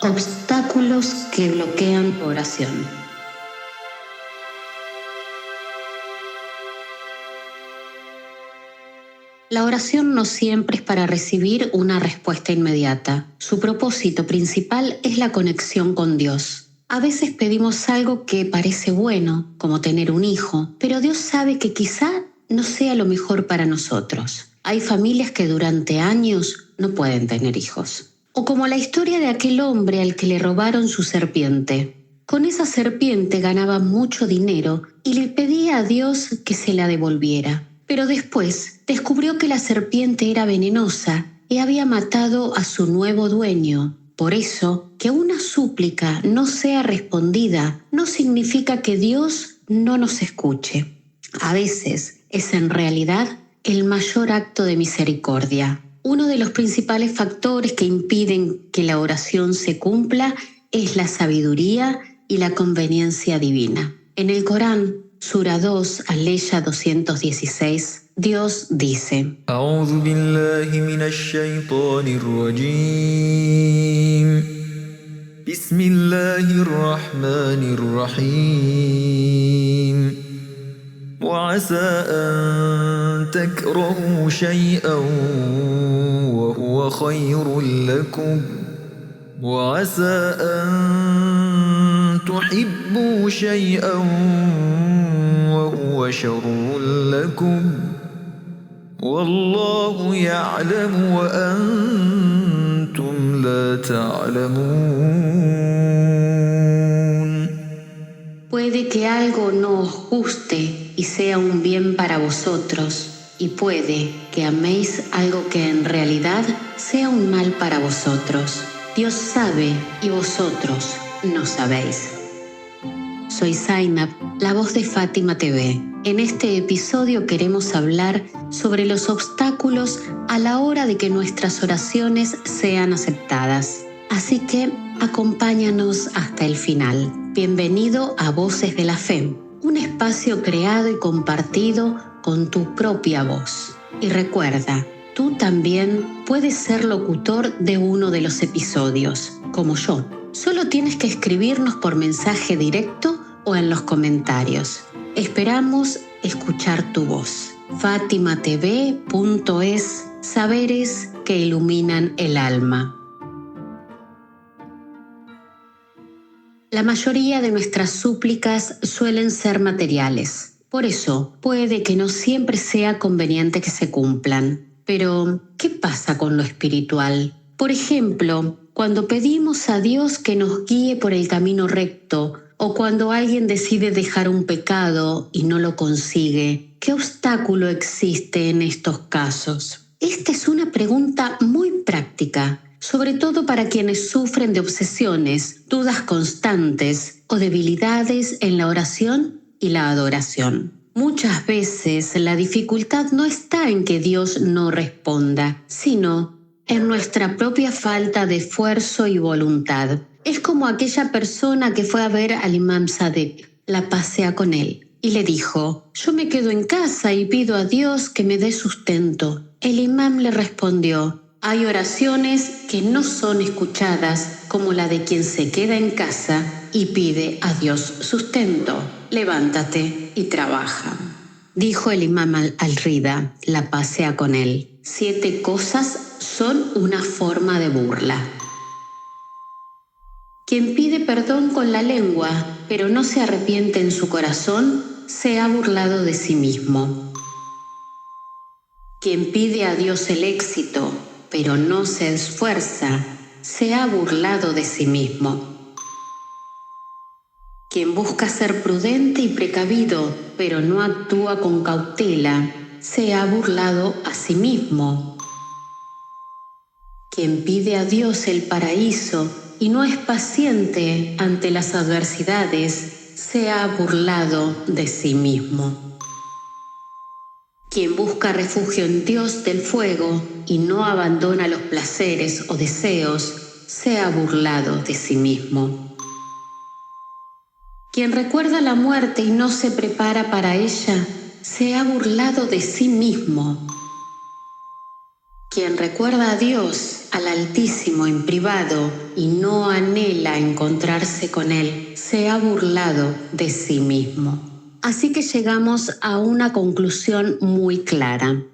Obstáculos que bloquean tu oración. La oración no siempre es para recibir una respuesta inmediata. Su propósito principal es la conexión con Dios. A veces pedimos algo que parece bueno, como tener un hijo, pero Dios sabe que quizá no sea lo mejor para nosotros. Hay familias que durante años no pueden tener hijos. O como la historia de aquel hombre al que le robaron su serpiente. Con esa serpiente ganaba mucho dinero y le pedía a Dios que se la devolviera. Pero después descubrió que la serpiente era venenosa y había matado a su nuevo dueño. Por eso, que una súplica no sea respondida no significa que Dios no nos escuche. A veces es en realidad el mayor acto de misericordia. Uno de los principales factores que impiden que la oración se cumpla es la sabiduría y la conveniencia divina. En el Corán, Sura 2, Aleya 216, Dios dice: أعوذ بالله من الشيطان الرجيم بسم الله الرحمن الرحيم وعسى أن تكرهوا شيئا وهو خير لكم وعسى أن تحبوا شيئا وهو شر لكم والله يعلم وأنتم لا تعلمون. Puede que algo no os guste y sea un bien para vosotros, y puede que améis algo que en realidad sea un mal para vosotros. Dios sabe y vosotros no sabéis. Soy Zainab, la voz de Fátima TV. En este episodio queremos hablar sobre los obstáculos a la hora de que nuestras oraciones sean aceptadas. Así que acompáñanos hasta el final. Bienvenido a Voces de la Fe, un espacio creado y compartido con tu propia voz. Y recuerda, tú también puedes ser locutor de uno de los episodios, como yo. Solo tienes que escribirnos por mensaje directo o en los comentarios. Esperamos escuchar tu voz. fatimatv.es, saberes que iluminan el alma. La mayoría de nuestras súplicas suelen ser materiales. Por eso, puede que no siempre sea conveniente que se cumplan. Pero, ¿qué pasa con lo espiritual? Por ejemplo, cuando pedimos a Dios que nos guíe por el camino recto, o cuando alguien decide dejar un pecado y no lo consigue, ¿qué obstáculo existe en estos casos? Esta es una pregunta muy práctica, sobre todo para quienes sufren de obsesiones, dudas constantes o debilidades en la oración y la adoración. Muchas veces la dificultad no está en que Dios no responda, sino en nuestra propia falta de esfuerzo y voluntad. Es como aquella persona que fue a ver al Imam Sadek, la pasea con él, y le dijo: yo me quedo en casa y pido a Dios que me dé sustento. El imam le respondió: hay oraciones que no son escuchadas, como la de quien se queda en casa y pide a Dios sustento. Levántate y trabaja. Dijo el imam al-Rida, la pasea con él: 7 cosas son una forma de burla. Quien pide perdón con la lengua, pero no se arrepiente en su corazón, se ha burlado de sí mismo. Quien pide a Dios el éxito, pero no se esfuerza, se ha burlado de sí mismo. Quien busca ser prudente y precavido, pero no actúa con cautela, se ha burlado a sí mismo. Quien pide a Dios el paraíso y no es paciente ante las adversidades, se ha burlado de sí mismo. Quien busca refugio en Dios del fuego y no abandona los placeres o deseos, se ha burlado de sí mismo. Quien recuerda la muerte y no se prepara para ella, se ha burlado de sí mismo. Quien recuerda a Dios, al Altísimo en privado, y no anhela encontrarse con Él, se ha burlado de sí mismo. Así que llegamos a una conclusión muy clara.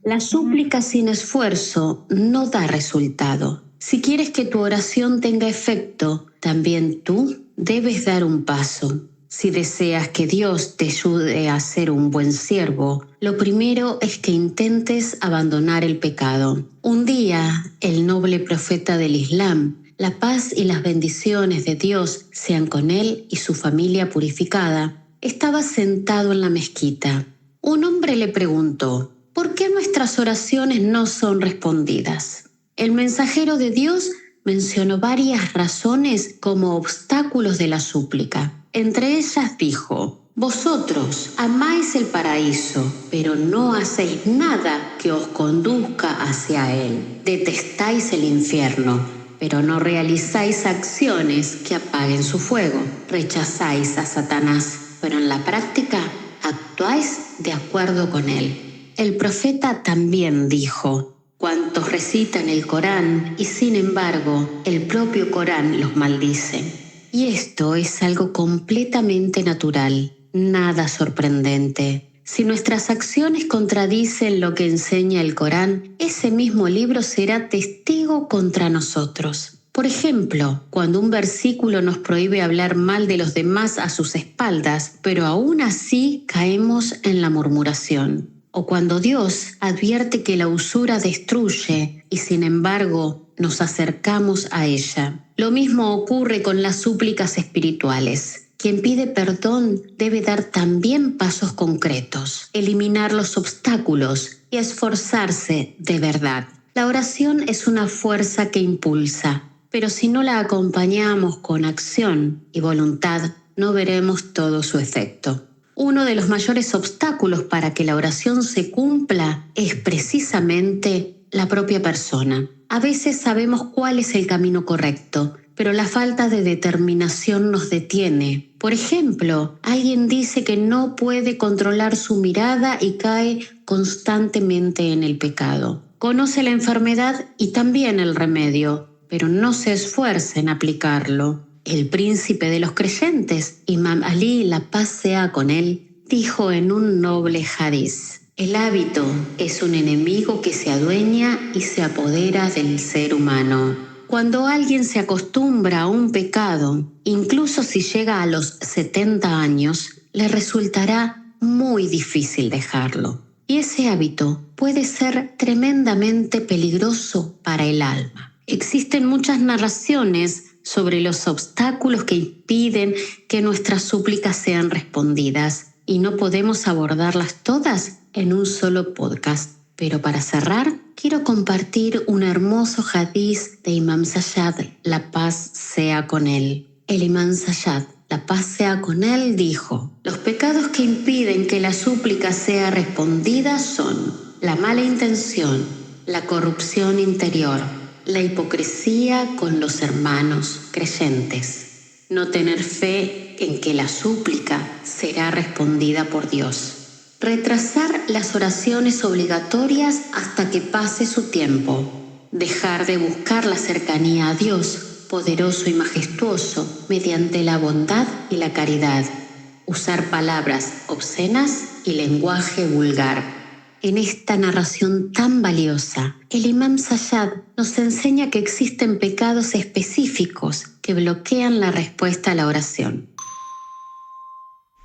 La súplica sin esfuerzo no da resultado. Si quieres que tu oración tenga efecto, también tú debes dar un paso. Si deseas que Dios te ayude a ser un buen siervo, lo primero es que intentes abandonar el pecado. Un día, el noble profeta del Islam, la paz y las bendiciones de Dios sean con él y su familia purificada, estaba sentado en la mezquita. Un hombre le preguntó: ¿por qué nuestras oraciones no son respondidas? El mensajero de Dios mencionó varias razones como obstáculos de la súplica. Entre ellas dijo: vosotros amáis el paraíso, pero no hacéis nada que os conduzca hacia él. Detestáis el infierno, pero no realizáis acciones que apaguen su fuego. Rechazáis a Satanás, pero en la práctica actuáis de acuerdo con él. El profeta también dijo: cuantos recitan el Corán y sin embargo el propio Corán los maldice. Y esto es algo completamente natural, nada sorprendente. Si nuestras acciones contradicen lo que enseña el Corán, ese mismo libro será testigo contra nosotros. Por ejemplo, cuando un versículo nos prohíbe hablar mal de los demás a sus espaldas, pero aún así caemos en la murmuración. O cuando Dios advierte que la usura destruye y sin embargo nos acercamos a ella. Lo mismo ocurre con las súplicas espirituales. Quien pide perdón debe dar también pasos concretos, eliminar los obstáculos y esforzarse de verdad. La oración es una fuerza que impulsa, pero si no la acompañamos con acción y voluntad, no veremos todo su efecto. Uno de los mayores obstáculos para que la oración se cumpla es precisamente la propia persona. A veces sabemos cuál es el camino correcto, pero la falta de determinación nos detiene. Por ejemplo, alguien dice que no puede controlar su mirada y cae constantemente en el pecado. Conoce la enfermedad y también el remedio, pero no se esfuerza en aplicarlo. El príncipe de los creyentes, Imam Ali, la paz sea con él, dijo en un noble hadiz: el hábito es un enemigo que se adueña y se apodera del ser humano. Cuando alguien se acostumbra a un pecado, incluso si llega a los 70 años, le resultará muy difícil dejarlo. Y ese hábito puede ser tremendamente peligroso para el alma. Existen muchas narraciones sobre los obstáculos que impiden que nuestras súplicas sean respondidas y no podemos abordarlas todas en un solo podcast. Pero para cerrar, quiero compartir un hermoso hadiz de Imam Sayyad, la paz sea con él. El Imam Sayyad, la paz sea con él, dijo: los pecados que impiden que la súplica sea respondida son la mala intención, la corrupción interior, la hipocresía con los hermanos creyentes, no tener fe en que la súplica será respondida por Dios, retrasar las oraciones obligatorias hasta que pase su tiempo, dejar de buscar la cercanía a Dios, poderoso y majestuoso, mediante la bondad y la caridad, usar palabras obscenas y lenguaje vulgar. En esta narración tan valiosa, el Imam Sayyad nos enseña que existen pecados específicos que bloquean la respuesta a la oración.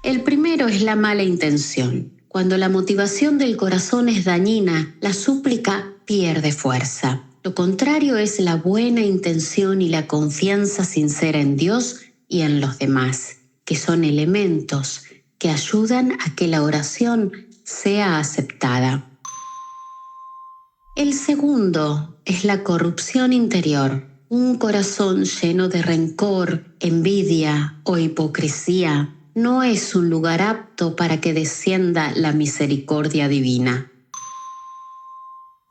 El primero es la mala intención. Cuando la motivación del corazón es dañina, la súplica pierde fuerza. Lo contrario es la buena intención y la confianza sincera en Dios y en los demás, que son elementos que ayudan a que la oración sea aceptada. El segundo es la corrupción interior. Un corazón lleno de rencor, envidia o hipocresía no es un lugar apto para que descienda la misericordia divina.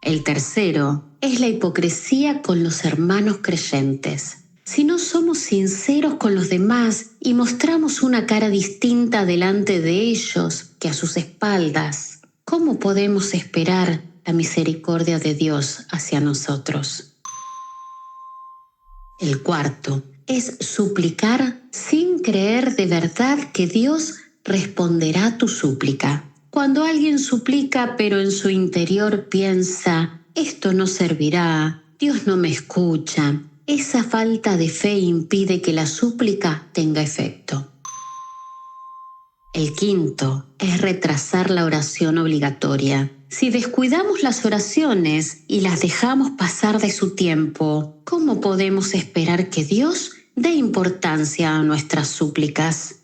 El tercero es la hipocresía con los hermanos creyentes. Si no somos sinceros con los demás y mostramos una cara distinta delante de ellos que a sus espaldas, ¿cómo podemos esperar la misericordia de Dios hacia nosotros. El cuarto es suplicar sin creer de verdad que Dios responderá tu súplica. Cuando alguien suplica pero en su interior piensa, esto no servirá, Dios no me escucha, esa falta de fe impide que la súplica tenga efecto. El quinto es retrasar la oración obligatoria. Si descuidamos las oraciones y las dejamos pasar de su tiempo, ¿cómo podemos esperar que Dios dé importancia a nuestras súplicas?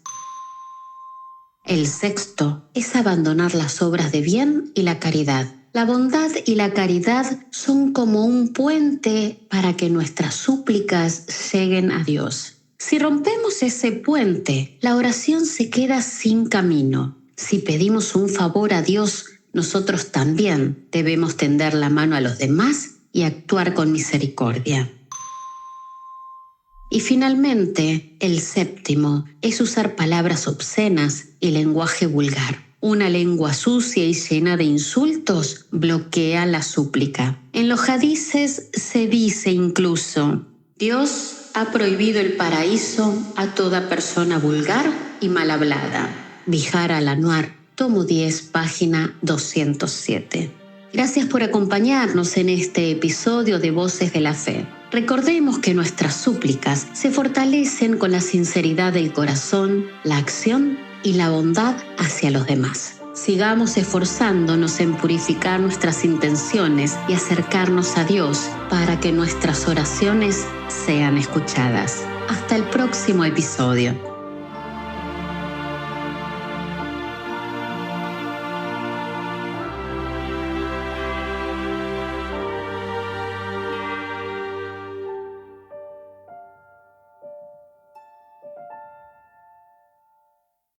El sexto es abandonar las obras de bien y la caridad. La bondad y la caridad son como un puente para que nuestras súplicas lleguen a Dios. Si rompemos ese puente, la oración se queda sin camino. Si pedimos un favor a Dios, nosotros también debemos tender la mano a los demás y actuar con misericordia. Y finalmente, el séptimo es usar palabras obscenas y lenguaje vulgar. Una lengua sucia y llena de insultos bloquea la súplica. En los hadices se dice incluso, Dios ha prohibido el paraíso a toda persona vulgar y mal hablada. Bihar al-Anwar, tomo 10, página 207. Gracias por acompañarnos en este episodio de Voces de la Fe. Recordemos que nuestras súplicas se fortalecen con la sinceridad del corazón, la acción y la bondad hacia los demás. Sigamos esforzándonos en purificar nuestras intenciones y acercarnos a Dios para que nuestras oraciones sean escuchadas. Hasta el próximo episodio.